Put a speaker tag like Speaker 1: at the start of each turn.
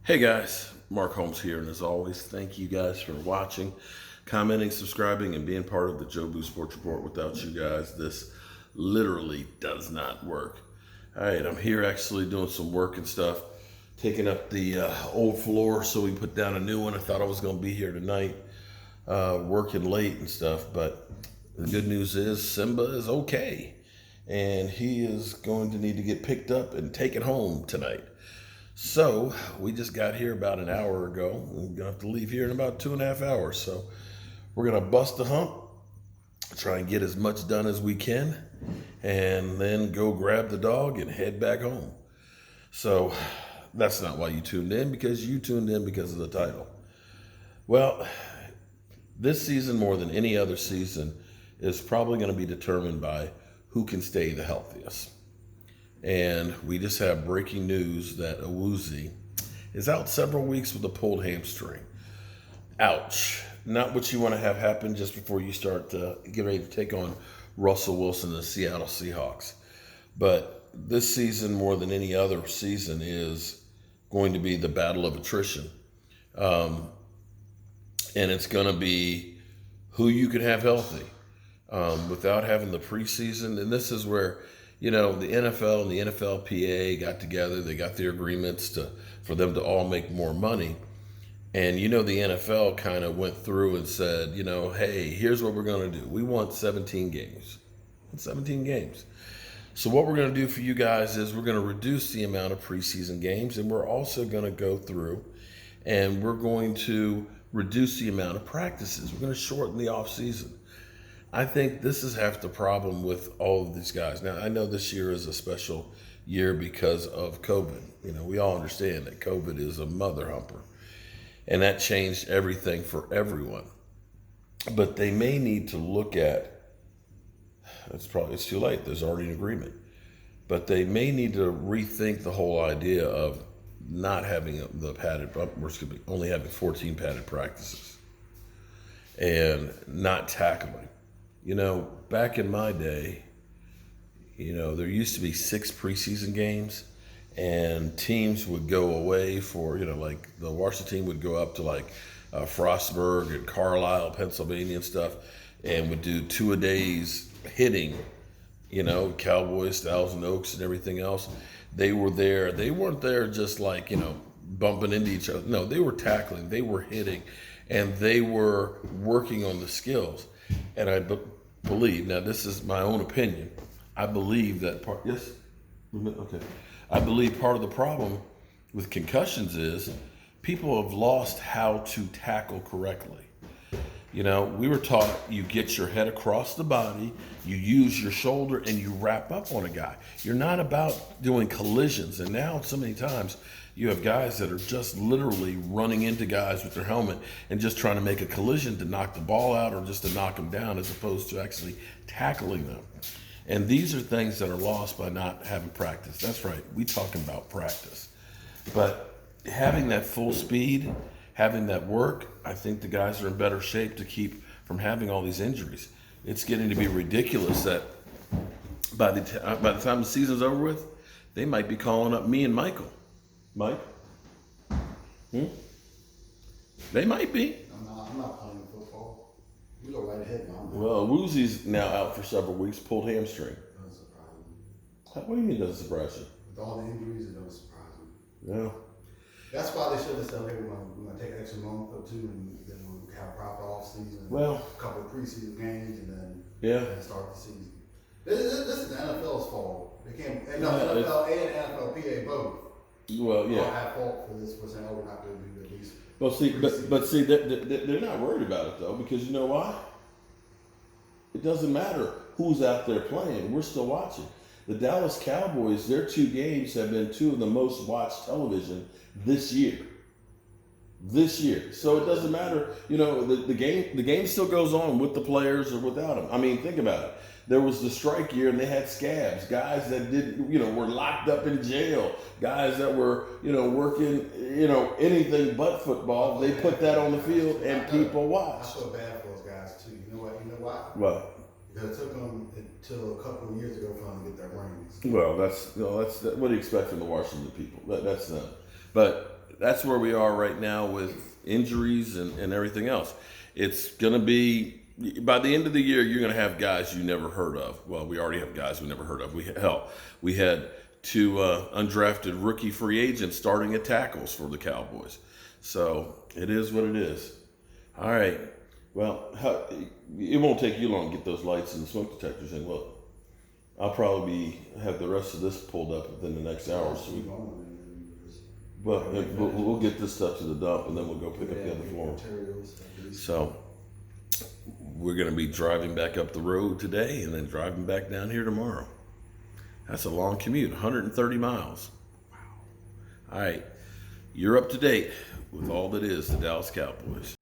Speaker 1: Hey guys, Mark Holmes here, and as always, thank you guys for watching, commenting, subscribing, and being part of the Joe Boo Sports Report. Without you guys, this literally does not work. All right, I'm here actually doing some work and stuff, taking up the old floor so we put down a new one. I thought I was going to be here tonight, working late and stuff, but the good news is Simba is okay, and he is going to need to get picked up and taken home tonight. So we just got here about an hour ago. We're gonna have to leave here in about 2.5 hours. So we're gonna bust the hump, try and get as much done as we can, and then go grab the dog and head back home. So that's not why you tuned in, because you tuned in because of the title. Well, this season more than any other season is probably going to be determined by who can stay the healthiest. And we just have breaking news that Awuzie is out several weeks with a pulled hamstring. Ouch. Not what you want to have happen just before you start to get ready to take on Russell Wilson and the Seattle Seahawks. But this season, more than any other season, is going to be the battle of attrition. And it's going to be who you can have healthy without having the preseason. And this is where the NFL and the NFLPA got together. They got their agreements for them to all make more money. And the NFL kind of went through and said, hey, here's what we're going to do. We want 17 games. 17 games. So what we're going to do for you guys is we're going to reduce the amount of preseason games, and we're also going to go through and we're going to reduce the amount of practices. We're going to shorten the off season. I think this is half the problem with all of these guys. Now, I know this year is a special year because of COVID. We all understand that COVID is a mother humper, and that changed everything for everyone. But they may need to look at, it's too late. There's already an agreement. But they may need to rethink the whole idea of not having the padded, only having 14 padded practices and not tackling. Back in my day, there used to be 6 preseason games, and teams would go away for, like the Washington team would go up to Frostburg and Carlisle, Pennsylvania and stuff, and would do 2-a-days hitting, Cowboys, Thousand Oaks and everything else. They were there. They weren't there just bumping into each other. No, they were tackling, they were hitting, and they were working on the skills. And I believe, now this is my own opinion, I believe that yes? Okay. I believe part of the problem with concussions is people have lost how to tackle correctly. We were taught you get your head across the body, you use your shoulder, and you wrap up on a guy. You're not about doing collisions. And now so many times you have guys that are just literally running into guys with their helmet and just trying to make a collision to knock the ball out or just to knock them down, as opposed to actually tackling them. And these are things that are lost by not having practice. That's right. We talking about practice. But having that full speed, having that work, I think the guys are in better shape to keep from having all these injuries. It's getting to be ridiculous that by the time the season's over with, they might be calling up me and Michael. Mike? They might be.
Speaker 2: I'm not playing football. We go right ahead now.
Speaker 1: Well, Woozie's now out for several weeks, pulled hamstring.
Speaker 2: Doesn't surprise me.
Speaker 1: What do you mean it doesn't surprise you?
Speaker 2: With all the injuries, it doesn't surprise me.
Speaker 1: Yeah.
Speaker 2: That's why they should have said, okay, we're going to take an extra month or two, and then we'll have a proper off season.
Speaker 1: Well,
Speaker 2: a couple of preseason games, and then start the season. This is the NFL's fault. They can't. No, NFL and NFLPA both.
Speaker 1: Well, yeah.
Speaker 2: All have fault for this. For saying, oh, we're not going to do at least.
Speaker 1: Well, see, but see, they're not worried about it though, because you know why? It doesn't matter who's out there playing. We're still watching. The Dallas Cowboys, their 2 games have been 2 of the most watched television this year. So it doesn't matter. The game still goes on with the players or without them. I mean, think about it. There was the strike year, and they had scabs, guys that were locked up in jail, guys that were, working, anything but football. They put that on the field, and people watched.
Speaker 2: I feel bad for those guys too. You know what? You know why?
Speaker 1: What?
Speaker 2: Because it took them until a couple of years ago for them to get their rings.
Speaker 1: Well, that's what do you expect from the Washington people? That's not. But that's where we are right now with injuries and everything else. It's going to be, by the end of the year, you're going to have guys you never heard of. Well, we already have guys we never heard of. We had two undrafted rookie free agents starting at tackles for the Cowboys. So it is what it is. All right. Well, it won't take you long to get those lights and the smoke detectors in. Well, I'll probably have the rest of this pulled up within the next hour or so. But we'll get this stuff to the dump, and then we'll go pick up the other form. So we're going to be driving back up the road today and then driving back down here tomorrow. That's a long commute, 130 miles. Wow. All right. You're up to date with all that is the Dallas Cowboys.